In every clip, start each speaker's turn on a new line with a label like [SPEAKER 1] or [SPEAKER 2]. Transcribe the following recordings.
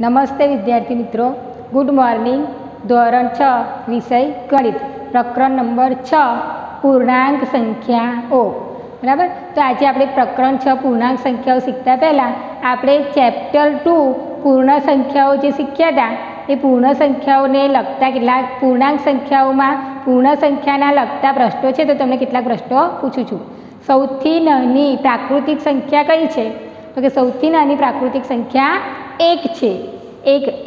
[SPEAKER 1] નમસ્તે વિદ્યાર્થી મિત્રો, ગુડ મોર્નિંગ. ધોરણ 6 વિષય ગણિત, પ્રકરણ નંબર 6 પૂર્ણાંક સંખ્યાઓ. બરાબર. તો આજે આપણે પ્રકરણ 6 પૂર્ણાંક સંખ્યાઓ શીખતા પહેલાં આપણે ચેપ્ટર 2 પૂર્ણ સંખ્યાઓ જે શીખ્યા હતા એ પૂર્ણ સંખ્યાઓને લગતા કેટલાક પૂર્ણાંક સંખ્યાઓમાં પૂર્ણ સંખ્યાના લગતા પ્રશ્નો છે. તો તમને કેટલાક પ્રશ્નો પૂછું છું. સૌથી નાની પ્રાકૃતિક સંખ્યા કઈ છે? તો કે સૌથી નાની પ્રાકૃતિક સંખ્યા 1 છે.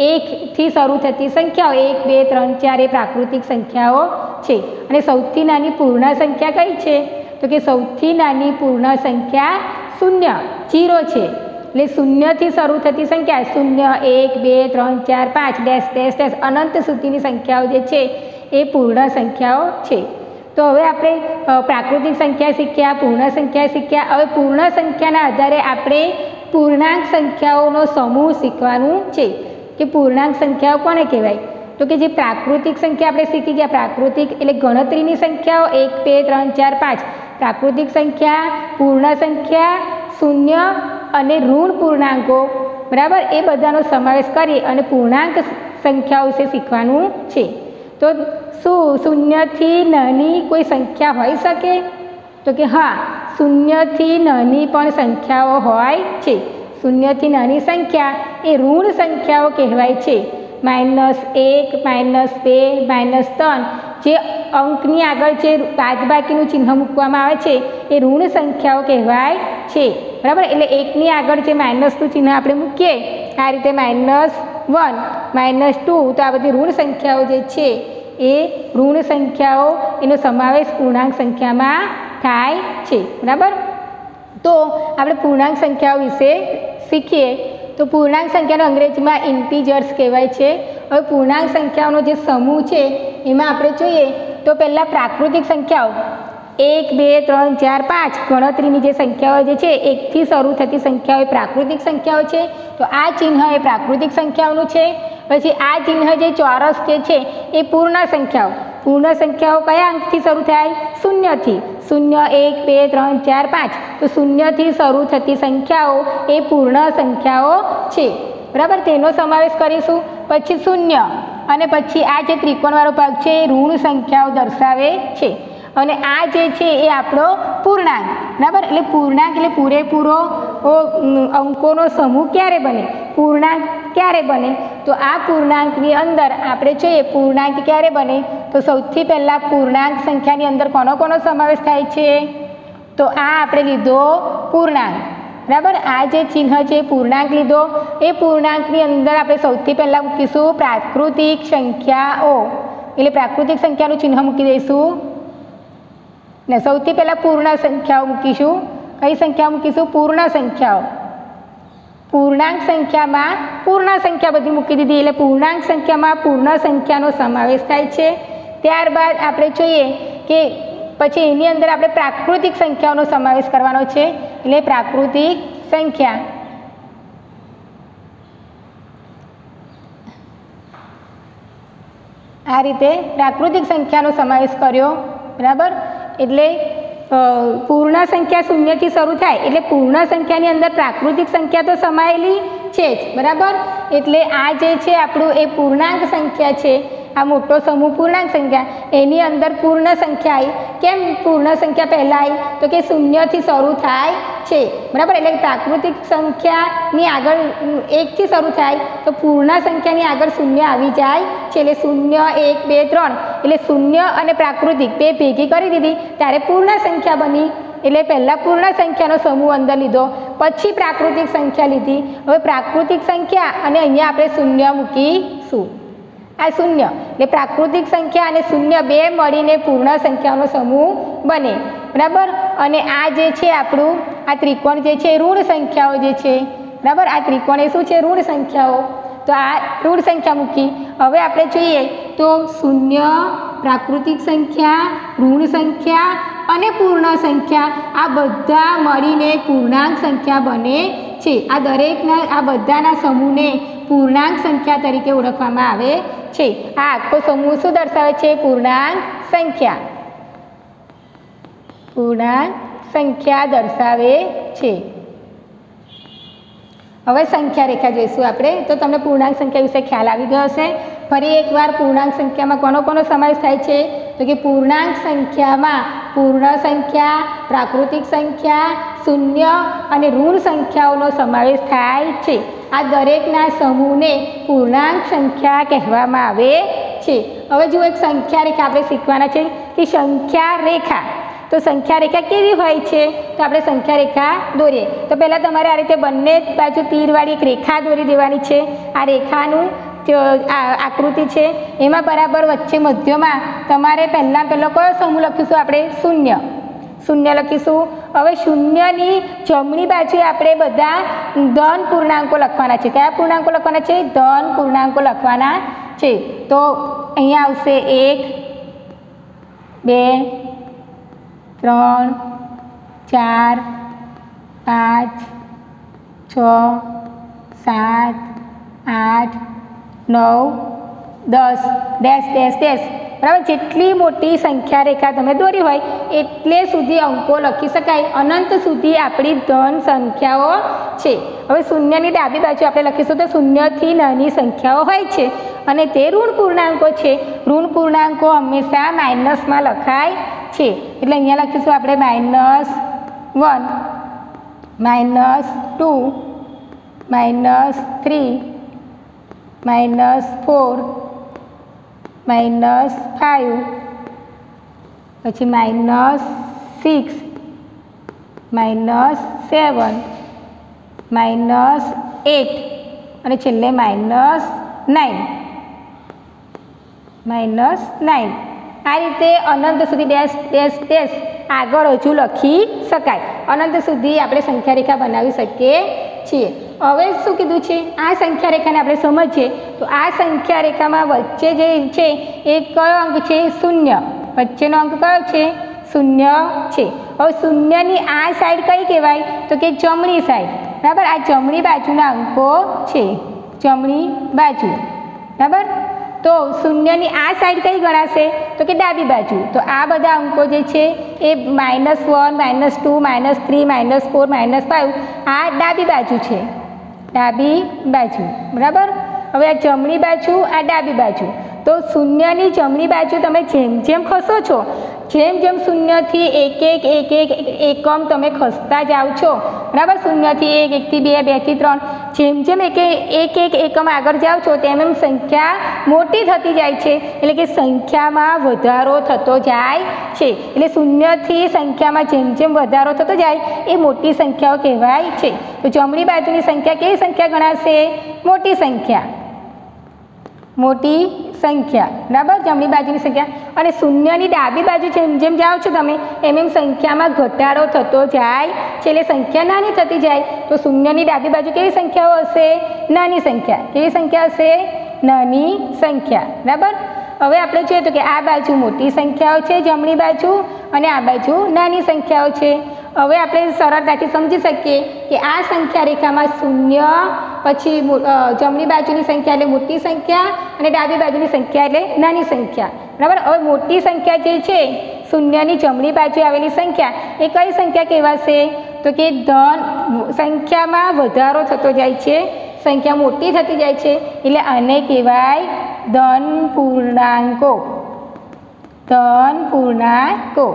[SPEAKER 1] એકથી શરૂ થતી સંખ્યાઓ 1, 2, 3, 4 એ પ્રાકૃતિક સંખ્યાઓ છે. અને સૌથી નાની પૂર્ણ સંખ્યા કઈ છે? તો કે સૌથી નાની પૂર્ણ સંખ્યા 0 છે. એટલે 0થી શરૂ થતી સંખ્યા 0, 1, 2, 3, 4, 5 ડેશ ડેશ ડેશ અનંત સુધીની સંખ્યાઓ જે છે એ પૂર્ણ સંખ્યાઓ છે. તો હવે આપણે પ્રાકૃતિક સંખ્યા શીખ્યા, પૂર્ણ સંખ્યા શીખ્યા. હવે પૂર્ણ સંખ્યાના આધારે આપણે પૂર્ણાંક સંખ્યાઓનો સમૂહ શીખવાનું છે કે પૂર્ણાંક સંખ્યાઓ કોને કહેવાય? તો કે જે પ્રાકૃતિક સંખ્યા આપણે શીખી ગયા, પ્રાકૃતિક એટલે ગણતરીની સંખ્યાઓ 1, 2, 3, 4, 5 પ્રાકૃતિક સંખ્યા, પૂર્ણ સંખ્યા, શૂન્ય અને ઋણ પૂર્ણાંકો, બરાબર, એ બધાનો સમાવેશ કરી અને પૂર્ણાંક સંખ્યાઓ વિશે શીખવાનું છે. તો શું શૂન્યથી નાની કોઈ સંખ્યા હોઈ શકે? તો કે હા, શૂન્યથી નાની પણ સંખ્યાઓ હોય છે. શૂન્યથી નાની સંખ્યા એ ઋણ સંખ્યાઓ કહેવાય છે. -1, -2, -3 જે અંકની આગળ જે બાદબાકીનું ચિહ્ન મૂકવામાં આવે છે એ ઋણ સંખ્યાઓ કહેવાય છે. બરાબર. એટલે 1ની આગળ જે માઇનસનું ચિહ્ન આપણે મૂકીએ આ રીતે -1, -2, તો આ બધી ઋણ સંખ્યાઓ જે છે એ ઋણ સંખ્યાઓ એનો સમાવેશ પૂર્ણાંક સંખ્યામાં થાય છે. બરાબર. તો આપણે પૂર્ણાંક સંખ્યાઓ વિશે શીખીએ. તો પૂર્ણાંક સંખ્યાનો અંગ્રેજીમાં ઇન્ટીજર્સ કહેવાય છે. હવે પૂર્ણાંક સંખ્યાઓનો જે સમૂહ છે એમાં આપણે જોઈએ તો પહેલાં પ્રાકૃતિક સંખ્યાઓ 1, 2, 3, 4, 5 ગણતરીની જે સંખ્યાઓ જે છે 1થી શરૂ થતી સંખ્યાઓ એ પ્રાકૃતિક સંખ્યાઓ છે. તો આ ચિહ્ન એ પ્રાકૃતિક સંખ્યાઓનું છે. પછી આ ચિહ્ન જે ચોરસ જે છે એ પૂર્ણ સંખ્યાઓ. પૂર્ણ સંખ્યાઓ કયા અંકથી શરૂ થાય? 0થી. 0, 1, 2, 3, 4, 5 તો 0થી શરૂ થતી સંખ્યાઓ એ પૂર્ણ સંખ્યાઓ છે. બરાબર. તેનો સમાવેશ કરીશું. પછી 0 અને પછી આ જે ત્રિકોણવાળો ભાગ છે એ ઋણ સંખ્યાઓ દર્શાવે છે. અને આ જે છે એ આપણો પૂર્ણાંક. બરાબર. એટલે પૂર્ણાંક એટલે પૂરેપૂરો અંકોનો સમૂહ ક્યારે બને? પૂર્ણાંક ક્યારે બને? તો આ પૂર્ણાંકની અંદર આપણે જોઈએ પૂર્ણાંક ક્યારે બને તો સૌથી પહેલાં પૂર્ણાંક સંખ્યાની અંદર કોનો સમાવેશ થાય છે? તો આ આપણે લીધો પૂર્ણાંક. બરાબર. આ જે ચિહ્ન છે પૂર્ણાંક લીધો. એ પૂર્ણાંકની અંદર આપણે સૌથી પહેલાં મૂકીશું પ્રાકૃતિક સંખ્યાઓ. એટલે પ્રાકૃતિક સંખ્યાનું ચિહ્ન મૂકી દઈશું ને સૌથી પહેલાં પૂર્ણ સંખ્યાઓ મૂકીશું. કઈ સંખ્યાઓ મૂકીશું? પૂર્ણ સંખ્યાઓ. પૂર્ણાંક સંખ્યામાં પૂર્ણ સંખ્યા બધી મૂકી દીધી. એટલે પૂર્ણાંક સંખ્યામાં પૂર્ણ સંખ્યાનો સમાવેશ થાય છે. ત્યારબાદ આપણે જોઈએ કે પછી એની અંદર આપણે પ્રાકૃતિક સંખ્યાઓનો સમાવેશ કરવાનો છે. એટલે પ્રાકૃતિક સંખ્યા. આ રીતે પ્રાકૃતિક સંખ્યાનો સમાવેશ કર્યો. બરાબર. એટલે પૂર્ણ સંખ્યા 0થી શરૂ થાય એટલે પૂર્ણ સંખ્યાની અંદર પ્રાકૃતિક સંખ્યા તો સમાયેલી છે જ. બરાબર. એટલે આ જે છે આપણું એ પૂર્ણાંક સંખ્યા છે. આ મોટો સમૂહ પૂર્ણાંક સંખ્યા એની અંદર પૂર્ણ સંખ્યા આવી. કેમ પૂર્ણ સંખ્યા પહેલાં આવી? તો કે 0થી શરૂ થાય છે. બરાબર. એટલે પ્રાકૃતિક સંખ્યાની આગળ 1થી શરૂ થાય તો પૂર્ણ સંખ્યાની આગળ 0 આવી જાય છે. એટલે 0, 1, 2, 3 એટલે 0 અને પ્રાકૃતિક બે ભેગી કરી દીધી ત્યારે પૂર્ણ સંખ્યા બની. એટલે પહેલાં પૂર્ણ સંખ્યાનો સમૂહ અંદર લીધો, પછી પ્રાકૃતિક સંખ્યા લીધી. હવે પ્રાકૃતિક સંખ્યા અને અહીંયા આપણે 0 મૂકીશું. આ 0 એટલે પ્રાકૃતિક સંખ્યા અને 0 બે મળીને પૂર્ણ સંખ્યાનો સમૂહ બને. બરાબર. અને આ જે છે આપણું આ ત્રિકોણ જે છે ઋણ સંખ્યાઓ જે છે. બરાબર. આ ત્રિકોણ એ શું છે? ઋણ સંખ્યાઓ. તો આ ઋણ સંખ્યા મૂકી. હવે આપણે જોઈએ તો 0, પ્રાકૃતિક સંખ્યા, ઋણ સંખ્યા અને પૂર્ણ સંખ્યા આ બધા મળીને પૂર્ણાંક સંખ્યા બને છે. આ દરેકના આ બધાના સમૂહને પૂર્ણાંક સંખ્યા તરીકે ઓળખવામાં આવે છે. આ આખો સમૂહ શું દર્શાવે છે? પૂર્ણાંક સંખ્યા. પૂર્ણાંક સંખ્યા દર્શાવે છે. હવે સંખ્યા રેખા જોઈશું આપણે, તો તમને પૂર્ણાંક સંખ્યા વિશે ખ્યાલ આવી ગયો હશે. ફરી એકવાર પૂર્ણાંક સંખ્યામાં કોનો કોનો સમાવેશ થાય છે? તો કે પૂર્ણાંક સંખ્યામાં પૂર્ણ સંખ્યા, પ્રાકૃતિક સંખ્યા, શૂન્ય અને ઋણ સંખ્યાઓનો સમાવેશ થાય છે. આ દરેકના સમૂહને પૂર્ણાંક સંખ્યા કહેવામાં આવે છે. હવે જો એક સંખ્યા રેખા આપણે શીખવાના છે કે સંખ્યા રેખા, તો સંખ્યા રેખા કેવી હોય છે? તો આપણે સંખ્યા રેખા દોરીએ તો પહેલાં તમારે આ રીતે બંને બાજુ તીરવાળી એક રેખા દોરી દેવાની છે. આ રેખાનું આકૃતિ છે, એમાં બરાબર વચ્ચે મધ્યમાં તમારે પહેલો કયો સમૂહ લખીશું? આપણે શૂન્ય. શૂન્ય લખીશું. હવે શૂન્યની જમણી બાજુએ આપણે બધા ધન પૂર્ણાંકો લખવાના છે. કયા પૂર્ણાંકો લખવાના છે? ધન પૂર્ણાંકો લખવાના છે. તો અહીંયા આવશે 1 2 3 4 5 6 7 8 9 10 ડેશ ડેશ ડેશ. બરાબર, જેટલી મોટી સંખ્યા રેખા તમે દોરી હોય એટલે સુધી અંકો લખી શકાય. અનંત સુધી આપણી ધન સંખ્યાઓ છે. હવે શૂન્યની ડાબી બાજુ આપણે લખીશું તો શૂન્યથી નાની સંખ્યાઓ હોય છે અને તે ઋણ પૂર્ણાંકો છે. ઋણ પૂર્ણાંકો હંમેશા માઇનસમાં લખાય છે. એટલે અહીંયા લખીશું આપણે -1 -2 -3 -4 -5 પછી -6 -7 -8 અને છેલ્લે -9. આ રીતે અનંત સુધી ડેશ ડેશ ડેશ આગળ હજુ લખી શકાય. અનંત સુધી આપણે સંખ્યા રેખા બનાવી શકીએ છીએ. હવે શું કીધું છે? આ સંખ્યા રેખાને આપણે સમજીએ તો આ સંખ્યા રેખામાં વચ્ચે જે છે એ કયો અંક છે? શૂન્ય. વચ્ચેનો અંક કયો છે? શૂન્ય છે. હવે શૂન્યની આ સાઈડ કઈ કહેવાય? તો કે જમણી સાઈડ. બરાબર, આ જમણી બાજુના અંકો છે. જમણી બાજુ. બરાબર, તો શૂન્યની આ સાઈડ કઈ ગણાશે? તો કે ડાબી બાજુ. તો આ બધા અંકો જે છે એ -1 -2 -3 -4 -5 આ ડાબી બાજુ છે. ડાબી બાજુ. બરાબર, હવે આ જમણી બાજુ, આ ડાબી બાજુ. તો શૂન્યની જમણી બાજુ તમે જેમ જેમ ખસો છો, જેમ જેમ શૂન્યથી એક એકમ તમે ખસતા જાઓ છો, બરાબર, શૂન્યથી 1 1 થી 2 2 થી 3 જેમ જેમ એક એકમ આગળ જાઓ છો તેમ એમ સંખ્યા મોટી થતી જાય છે. એટલે કે સંખ્યામાં વધારો થતો જાય છે. એટલે શૂન્યથી સંખ્યામાં જેમ જેમ વધારો થતો જાય એ મોટી સંખ્યાઓ કહેવાય છે. તો જમણી બાજુની સંખ્યા કેવી સંખ્યા ગણાશે? મોટી સંખ્યા. મોટી સંખ્યા. બરાબર, જમણી બાજુની સંખ્યા. અને શૂન્યની ડાબી બાજુ જેમ જેમ જાઓ છો તમે એમ એમ સંખ્યામાં ઘટાડો થતો જાય છે. એટલે સંખ્યા નાની થતી જાય. તો શૂન્યની ડાબી બાજુ કેવી સંખ્યાઓ હશે? નાની સંખ્યા. કેવી સંખ્યા હશે? નાની સંખ્યા. બરાબર, હવે આપણે જોઈએ તો કે આ બાજુ મોટી સંખ્યાઓ છે જમણી બાજુ, અને આ બાજુ નાની સંખ્યાઓ છે. હવે આપણે સરળતાથી સમજી શકીએ કે આ સંખ્યા રેખામાં શૂન્ય, પછી જમણી બાજુની સંખ્યા એટલે મોટી સંખ્યા અને ડાબી બાજુની સંખ્યા એટલે નાની સંખ્યા. બરાબર, હવે મોટી સંખ્યા જે છે શૂન્યની જમણી બાજુ આવેલી સંખ્યા એ કઈ સંખ્યા કહેવાશે? તો કે ધન સંખ્યામાં વધારો થતો જાય છે, સંખ્યા મોટી થતી જાય છે. એટલે આને કહેવાય ધન પૂર્ણાંકો. ધન પૂર્ણાંકો.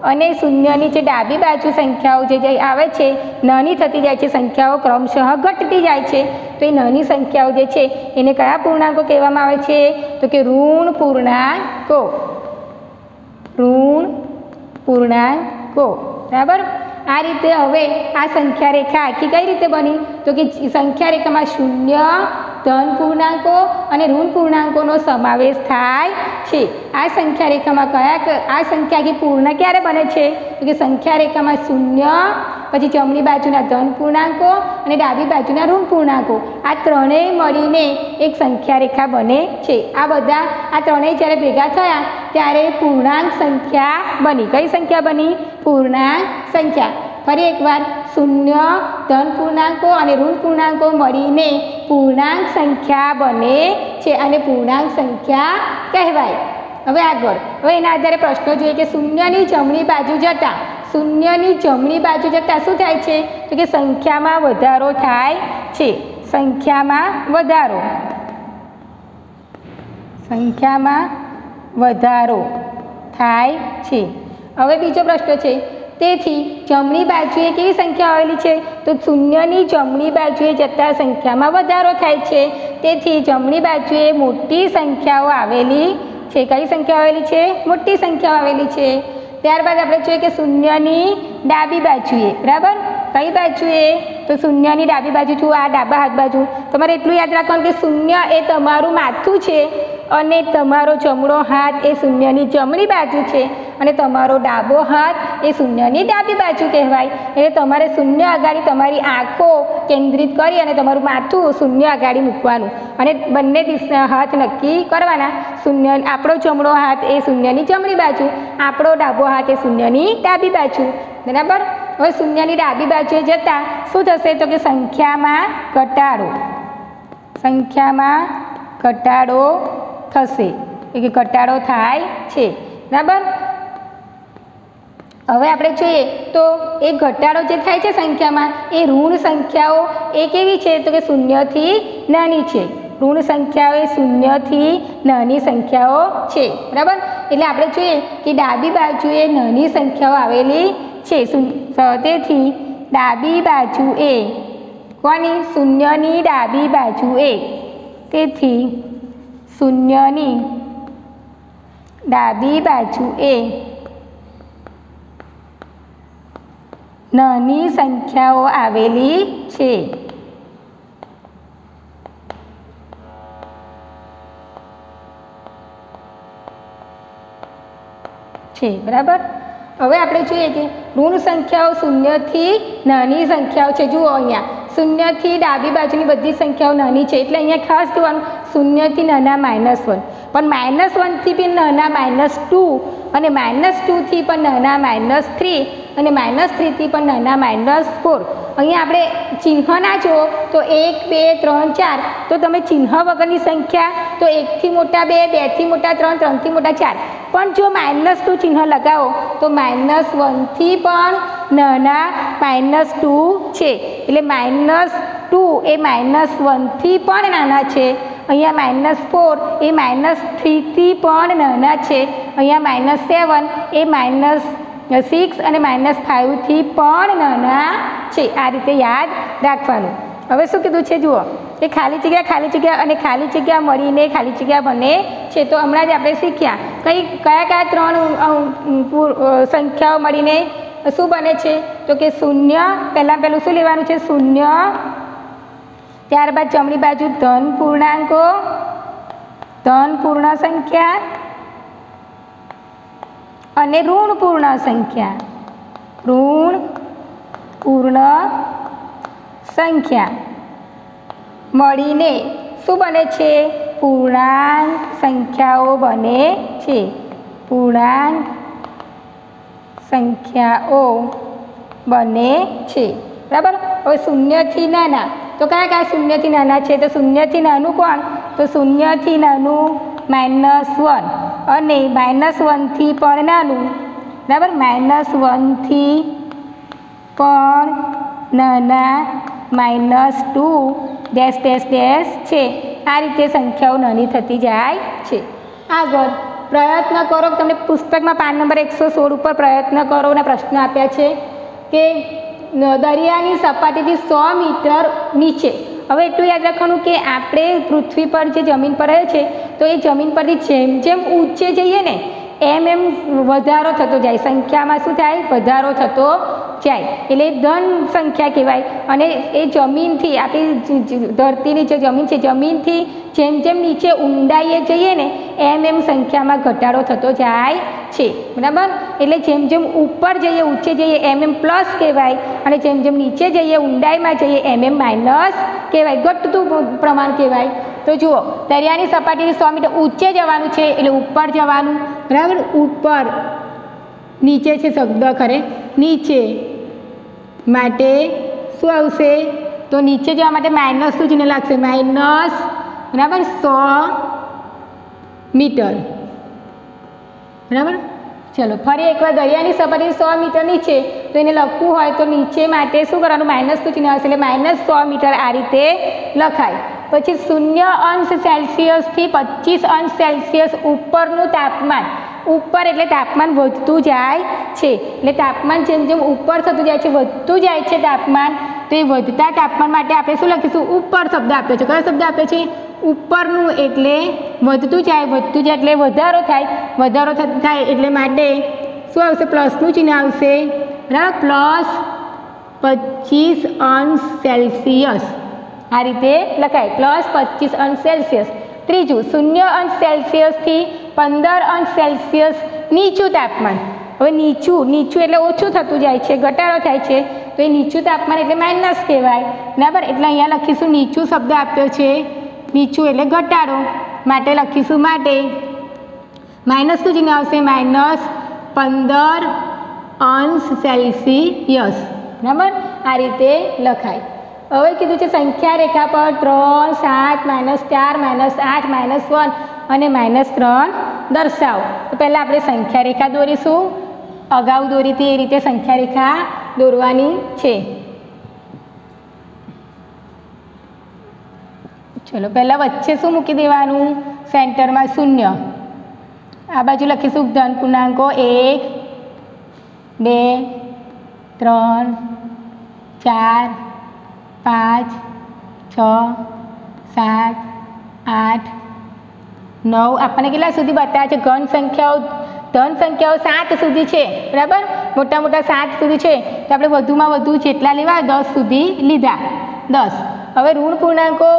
[SPEAKER 1] અને શૂન્યની જે ડાબી બાજુ સંખ્યાઓ જે આવે છે નાની થતી જાય છે, સંખ્યાઓ ક્રમશઃ ઘટતી જાય છે. તો એ નાની સંખ્યાઓ જે છે એને કયા પૂર્ણાંકો કહેવામાં આવે છે? તો કે ઋણ પૂર્ણાંકો. ઋણ પૂર્ણાંકો. બરાબર, આ રીતે હવે આ સંખ્યા રેખા આખી કઈ રીતે બની? તો કે સંખ્યા રેખામાં શૂન્ય, ધન પૂર્ણાંકો અને ઋણ પૂર્ણાંકોનો સમાવેશ થાય છે. આ સંખ્યા રેખામાં આ સંખ્યા આખી પૂર્ણ ક્યારે બને છે? તો કે સંખ્યા રેખામાં શૂન્ય, પછી જમણી બાજુના ધન પૂર્ણાંકો અને ડાબી બાજુના ઋણ પૂર્ણાંકો આ ત્રણેય મળીને એક સંખ્યા રેખા બને છે. આ ત્રણેય જ્યારે ભેગા થયા ત્યારે પૂર્ણાંક સંખ્યા બની. કઈ સંખ્યા બની? પૂર્ણાંક સંખ્યા. ફરી એકવાર, શૂન્ય, ધન પૂર્ણાંકો અને ઋણ પૂર્ણાંકો મળીને પૂર્ણાંક સંખ્યા બને છે અને પૂર્ણાંક સંખ્યા કહેવાય. હવે આગળ, હવે એના આધારે પ્રશ્નો જોઈએ કે શૂન્યની જમણી બાજુ જતાં શૂન્યની જમણી બાજુ જતાં શું થાય છે તો કે સંખ્યામાં વધારો થાય છે, સંખ્યામાં વધારો થાય છે। હવે બીજો પ્રશ્ન છે, તેથી જમણી બાજુએ કેવી સંખ્યા આવેલી છે તો શૂન્યની જમણી બાજુએ જતાં સંખ્યામાં વધારો થાય છે, તેથી જમણી બાજુએ મોટી સંખ્યાઓ આવેલી છે। કઈ સંખ્યાઓ આવેલી છે? મોટી સંખ્યાઓ આવેલી છે। ત્યારબાદ આપણે જોઈએ કે શૂન્યની ડાબી બાજુએ, બરાબર, કઈ બાજુએ તો શૂન્યની ડાબી બાજુ જુઓ, આ ડાબા હાથ બાજુ તમારે એટલું યાદ રાખવાનું કે શૂન્ય એ તમારું માથું છે અને તમારો જમણો હાથ એ શૂન્યની જમણી બાજુ છે અને તમારો ડાબો હાથ એ શૂન્યની ડાબી બાજુ કહેવાય। એટલે તમારે શૂન્ય આગળ તમારી આંખો કેન્દ્રિત કરી અને તમારું માથું શૂન્ય આગળ મૂકવાનું અને બંને દિશા હાથ નક્કી કરવાના। શૂન્ય, આપણો જમણો હાથ એ શૂન્યની જમણી બાજુ, આપણો ડાબો હાથ એ શૂન્યની ડાબી બાજુ, બરાબર। હવે શૂન્યની ડાબી બાજુએ જતાં શું થશે તો કે સંખ્યામાં ઘટાડો થશે, કે ઘટાડો થાય છે, બરાબર। હવે આપણે જોઈએ તો એ ઘટાડો જે થાય છે સંખ્યામાં એ ઋણ સંખ્યાઓ એ કેવી છે તો કે શૂન્યથી નાની છે, ઋણ સંખ્યાઓ એ શૂન્યથી નાની સંખ્યાઓ છે, બરાબર। એટલે આપણે જોઈએ કે ડાબી બાજુએ નાની સંખ્યાઓ આવેલી છે, તેથી ડાબી બાજુએ કોની? શૂન્યની ડાબી બાજુએ, તેથી શૂન્યની ડાબી બાજુએ નાની સંખ્યાઓ આવેલી છે, બરાબર। હવે આપણે જોઈએ કે ઋણ સંખ્યાઓ શૂન્યથી નાની સંખ્યાઓ છે। જુઓ અહીંયા શૂન્યથી ડાબી બાજુની બધી સંખ્યાઓ નાની છે, એટલે અહીંયા ખાસ કહેવાનું શૂન્યથી નાના -1, પણ -1થી પણ નાના -2 અને -2થી પણ નાના -3 અને -3થી પણ નાના -4। અહીંયા આપણે ચિહ્ન ના જુઓ તો 1 2 3 4, તો તમે ચિહ્ન વગરની સંખ્યા તો 1થી મોટા 2, 2થી મોટા 3, 3થી મોટા 4, પણ જો -2 ચિહ્ન લગાવો તો -1થી પણ નાના -2 છે, એટલે -2 એ -1થી પણ નાના છે। અહીંયા -4 એ -3થી પણ નાના છે, અહીંયા -7 એ -6 અને -5થી પણ નાના છે। આ રીતે યાદ રાખવાનું। હવે શું કીધું છે જુઓ કે ખાલી જગ્યા અને ખાલી જગ્યા મળીને ખાલી જગ્યા બને છે। તો હમણાં જ આપણે શીખ્યા કયા ત્રણ સંખ્યાઓ મળીને શું બને છે તો કે શૂન્ય, પહેલું શું લેવાનું છે? શૂન્ય, ત્યારબાદ જમણી બાજુ ધન પૂર્ણાંકો, ધન પૂર્ણ સંખ્યા અને ઋણ પૂર્ણ સંખ્યા, ઋણ પૂર્ણ સંખ્યા મળીને શું બને છે? પૂર્ણાંક સંખ્યાઓ બને છે, પૂર્ણાંક સંખ્યાઓ બને છે, બરાબર। હવે શૂન્યથી નાના તો કયા શૂન્યથી નાના છે? તો શૂન્યથી નાનું કોણ? તો શૂન્યથી નાનું -1 અને -1થી પણ નાનું, બરાબર, -1થી પણ નાના -2 છે। આ રીતે સંખ્યાઓ નાની થતી જાય છે। આગળ પ્રયત્ન કરો, તમને પુસ્તકમાં પાન નંબર 116 ઉપર પ્રયત્ન કરોના પ્રશ્ન આપ્યા છે કે દરિયાની સપાટીથી 100 મીટર નીચે, હવે એટલું યાદ રાખવાનું કે આપણે પૃથ્વી પર જે જમીન પર રહે છે તો એ જમીન પરથી જેમ જેમ ઊંચે જઈએ ને એમ વધારો થતો જાય, સંખ્યામાં શું થાય? વધારો થતો જાય, એટલે ધન સંખ્યા કહેવાય। અને એ જમીનથી આપણી ધરતીની જે જમીન છે જમીનથી જેમ જેમ નીચે ઊંડાઈએ જઈએ ને એમ સંખ્યામાં ઘટાડો થતો જાય છે, બરાબર। એટલે જેમ જેમ ઉપર જઈએ ઊંચે જઈએ એમ પ્લસ કહેવાય અને જેમ જેમ નીચે જઈએ ઊંડાઈમાં જઈએ એમ માઇનસ કહેવાય, ઘટતું પ્રમાણ કહેવાય। તો જુઓ દરિયાની સપાટીથી 100 મીટર ઊંચે જવાનું છે એટલે ઉપર જવાનું, બરાબર, ઉપર, નીચે છે શબ્દ ખરે, નીચે માટે શું આવશે? તો નીચે જવા માટે માઇનસ શું ચિહ્ન લાગશે? માઇનસ, બરાબર, 100 મીટર, બરાબર। ચલો ફરી એકવાર દરિયાની સપાટી 100 મીટર નીચે, તો એને લખવું હોય તો નીચે માટે શું કરવાનું, માઇનસનું ચિહ્ન આવશે, એટલે -100 મીટર આ રીતે લખાય. પછી 0°C થી 25°C ઉપરનું તાપમાન, ઉપર એટલે તાપમાન વધતું જાય છે, એટલે તાપમાન જેમ જેમ ઉપર થતું જાય છે, વધતું જાય છે તાપમાન, તો એ વધતા તાપમાન માટે આપણે શું લખીશું, ઉપર શબ્દ આપ્યો છે. કયો શબ્દ આપ્યો છે, ઉપરનું, એટલે વધતું જાય એટલે વધારો થાય, વધારો થાય એટલે માટે શું આવશે, પ્લસનું ચિહ્ન આવશે, બરાબર, +25°C આ રીતે લખાય, +25°C. ત્રીજું 0°C થી 15°C નીચું તાપમાન. હવે નીચું એટલે ઓછું થતું જાય છે, ઘટાડો થાય છે, તો એ નીચું તાપમાન એટલે માઇનસ કહેવાય, બરાબર. એટલે અહીંયા લખીશું નીચું શબ્દ આપ્યો છે, નીચું એટલે ઘટાડો, માટે લખીશું માટે માઇનસનું ચિહ્ન આવશે, -15°C, બરાબર. આ રીતે લખાય. હવે કીધું છે સંખ્યા રેખા પર 3, 7, -4, -8, -1 અને -3 દર્શાવો. તો પહેલાં આપણે સંખ્યા રેખા દોરીશું, અગાઉ દોરી હતી એ રીતે સંખ્યા રેખા દોરવાની છે. ચલો પહેલાં વચ્ચે શું મૂકી દેવાનું, સેન્ટરમાં 0. આ બાજુ લખીશું ધન પૂર્ણાંકો 1, 2, 3, 4, 5, 6, 7, 8, 9. આપણને કેટલા સુધી બતાવે છે, ધન સંખ્યાઓ 7 સુધી છે, બરાબર, મોટા 7 સુધી છે, તો આપણે વધુમાં વધુ જેટલા લેવા 10 સુધી લીધા, 10. હવે ઋણ પૂર્ણાંકો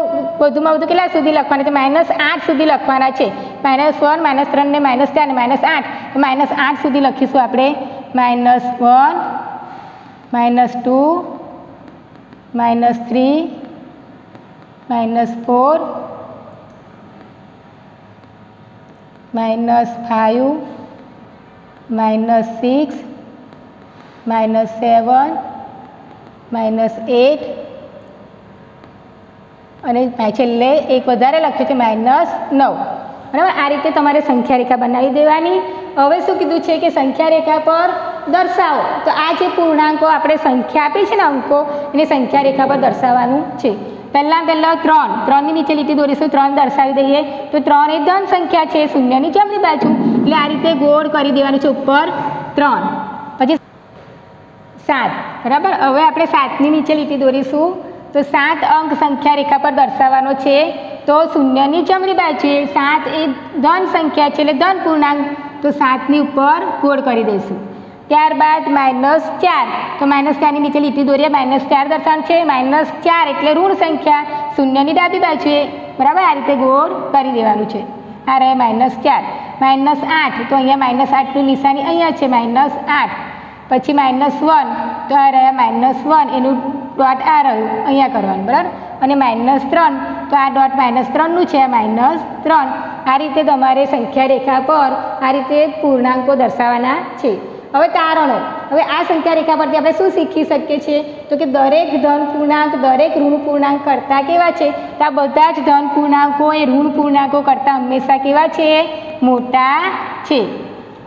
[SPEAKER 1] વધુમાં વધુ કેટલા સુધી લખવાના છે, -8 સુધી લખવાના છે, -1, -3 ને -4 ને -8, તો -8 સુધી લખીશું આપણે, -1, -2, -3, -4, -5, -6, -7, -8 અને છેલ્લે એક વધારે લખ્યું છે -9. બરાબર, આ રીતે તમારે સંખ્યા રેખા બનાવી દેવાની. હવે શું કીધું છે કે સંખ્યા રેખા પર દર્શાવો, તો આ જે પૂર્ણાંકો આપણે સંખ્યા આપી છે ને, અંકો, એને સંખ્યા રેખા પર દર્શાવવાનું છે. પહેલાં 3ની નીચે લીટી દોરીશું, 3 દર્શાવી દઈએ, તો 3 એ ધન સંખ્યા છે, શૂન્યની જમણી બાજુ, એટલે આ રીતે ગોળ કરી દેવાનું છે, ઉપર 3, પછી 7, બરાબર. હવે આપણે 7ની નીચે લીટી દોરીશું, તો 7 અંક સંખ્યા રેખા પર દર્શાવવાનો છે, તો શૂન્યની જમણી બાજુએ 7 એ ધન સંખ્યા છે, એટલે ધન પૂર્ણાંક, તો 7ની ઉપર ગોળ કરી દઈશું. ત્યારબાદ -4, તો -4ની નીચે લીટી દોરીએ, -4 દર્શાવવાનું છે, -4 એટલે ઋણ સંખ્યા, શૂન્યની ડાબી બાજુએ, બરાબર, આ રીતે ગોળ કરી દેવાનું છે. આ રહે -4. -8, તો અહીંયા -8નું નિશાની અહીંયા છે, -8. પછી -1, તો આ રહ્યા -1, એનું ડોટ આ રહ્યું અહીંયા કરવાનું, બરાબર. અને -3, તો આ ડોટ -3નું છે, -3. આ રીતે તમારે સંખ્યા રેખા પર આ રીતે પૂર્ણાંકો દર્શાવવાના છે. હવે તારણો, હવે આ સંખ્યા રેખા પરથી આપણે શું શીખી શકીએ છીએ, તો કે દરેક ધન પૂર્ણાંક દરેક ઋણ પૂર્ણાંક કરતાં કેવા છે, તો આ બધા જ ધન પૂર્ણાંકો એ ઋણ પૂર્ણાંકો કરતાં હંમેશા કેવા છે, મોટા છે.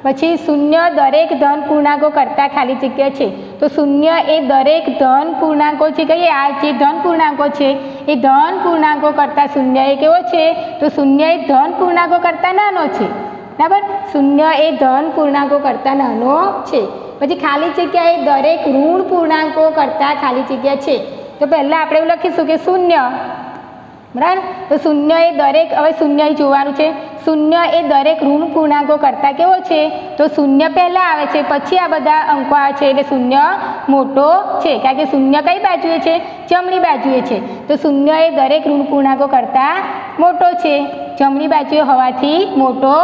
[SPEAKER 1] પછી 0 દરેક ધન પૂર્ણાંકો કરતાં ખાલી જગ્યા છે, તો 0 એ દરેક ધન પૂર્ણાંકો છે, કહીએ આ જે ધન પૂર્ણાંકો છે એ ધન પૂર્ણાંકો કરતાં 0 એ કેવો છે, તો 0 એ ધન પૂર્ણાંકો કરતાં નાનો છે, બરાબર. 0 એ ધન પૂર્ણાંકો કરતાં નાનો છે. પછી ખાલી જગ્યા એ દરેક ઋણ પૂર્ણાંકો કરતાં ખાલી જગ્યા છે, તો પહેલાં આપણે એવું લખીશું કે 0, બરાબર. તો 0 એ દરેક, હવે 0 જોવાનું છે, 0 એ દરેક ઋણ પૂર્ણાંકો કરતાં કેવો છે, તો 0 પહેલાં આવે છે, પછી આ બધા અંકો આવે છે, એટલે 0 મોટો છે, કારણ કે 0 કઈ બાજુએ છે, જમણી બાજુએ છે, તો 0 એ દરેક ઋણ પૂર્ણાંકો કરતાં મોટો છે, જમણી બાજુએ હોવાથી મોટો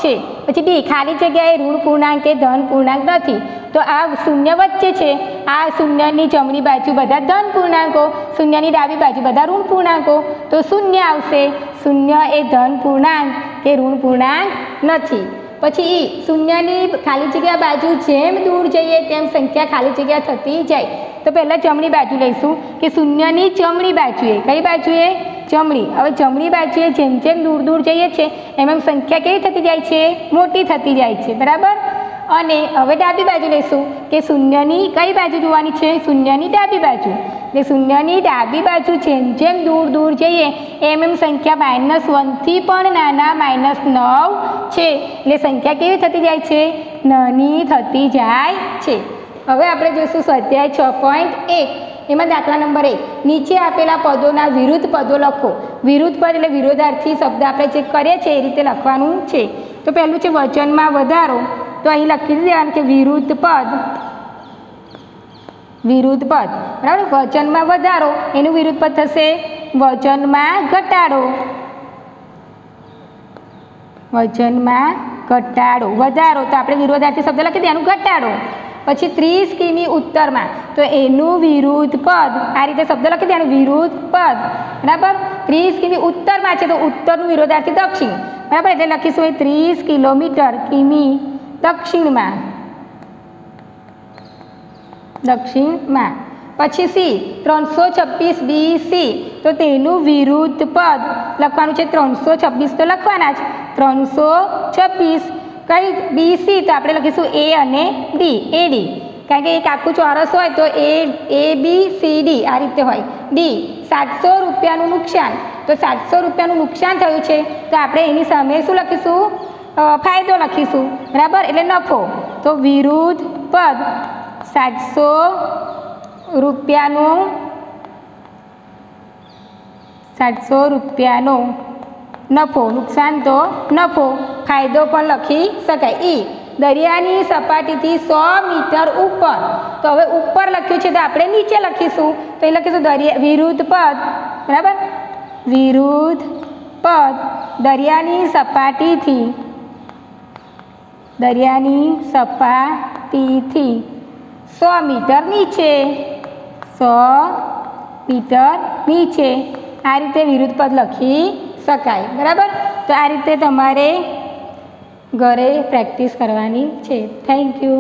[SPEAKER 1] છે. પછી ડી, ખાલી જગ્યાએ ઋણ પૂર્ણાંક કે ધન પૂર્ણાંક નથી, તો આ 0 વચ્ચે છે, આ 0ની જમણી બાજુ બધા ધન પૂર્ણાંકો, 0ની ડાબી બાજુ બધા ઋણ પૂર્ણાંકો, તો 0 આવશે. 0 એ ધન પૂર્ણાંક કે ઋણ પૂર્ણાંક નથી. પછી ઈ, 0ની ખાલી જગ્યા બાજુ જેમ દૂર જઈએ તેમ સંખ્યા ખાલી જગ્યા થતી જાય, તો પહેલાં જમણી બાજુ લઈશું કે 0ની જમણી બાજુએ, કઈ બાજુએ, જમણી. હવે જમણી બાજુએ જેમ જેમ દૂર દૂર જઈએ છીએ એમ એમ સંખ્યા કેવી થતી જાય છે, મોટી થતી જાય છે, બરાબર. અને હવે ડાબી બાજુ લઈશું કે શૂન્યની કઈ બાજુ જોવાની છે? શૂન્યની ડાબી બાજુ. એટલે શૂન્યની ડાબી બાજુ જેમ જેમ દૂર દૂર જઈએ એમ એમ સંખ્યા -1થી પણ નાના -9 છે. એટલે સંખ્યા કેવી થતી જાય છે? નાની થતી જાય છે. હવે આપણે જોઈશું સ્વાધ્યાય 6.1. એમાં દાખલા નંબર 1, નીચે આપેલા પદોના વિરુદ્ધ પદો લખો. વિરુદ્ધ પદ એટલે વિરોધાર્થી શબ્દ આપણે જે કરીએ છીએ એ રીતે લખવાનું છે. તો પહેલું છે વચનમાં વધારો. તો અહીં લખી દેવાનું કે વિરુદ્ધ પદ. વિરુદ્ધ પદ બરાબર. વચનમાં વધારો એનું વિરુદ્ધ પદ થશે વચનમાં ઘટાડો. વચનમાં ઘટાડો. વધારો તો આપણે વિરોધાર્થી શબ્દ લખી દેવાનું ઘટાડો. પછી 30 કિમી ઉત્તરમાં તો એનું વિરુદ્ધ પદ આ રીતે શબ્દ લખી દેવાનું વિરુદ્ધ પદ બરાબર. 30 કિમી ઉત્તરમાં છે તો ઉત્તરનું વિરોધાર્થી દક્ષિણ બરાબર. એટલે લખીશું 30 કિલોમીટર કિમી દક્ષિણમાં. દક્ષિણમાં. પછી સી 326 BC તો તેનું વિરુદ્ધ પદ લખવાનું છે 326 તો લખવાના જ 326. કઈ BC તો આપણે લખીશું A અને D AD કારણ કે એક આખું ચોરસ હોય તો ABCD આ રીતે હોય. D 700 રૂપિયાનું નુકસાન તો 700 રૂપિયાનું નુકસાન થયું છે તો આપણે એની સામે શું લખીશું? ફાયદો લખીશું બરાબર. એટલે નફો. તો વિરુદ્ધ પદ 700 રૂપિયાનો નફો. નુકસાન તો નફો. ફાયદો પણ લખી શકાય. દરિયાની સપાટીથી 100 મીટર ઉપર તો હવે ઉપર લખ્યું છે તો આપણે નીચે લખીશું. તો એ લખીશું વિરુદ્ધ પદ બરાબર. વિરુદ્ધ પદ દરિયાની સપાટીથી 100 મીટર નીચે. 100 મીટર નીચે આ રીતે વિરુદ્ધ પદ લખી શકાય બરાબર. તો આ રીતે તમારે ઘરે પ્રેક્ટિસ કરવાની છે. Thank you.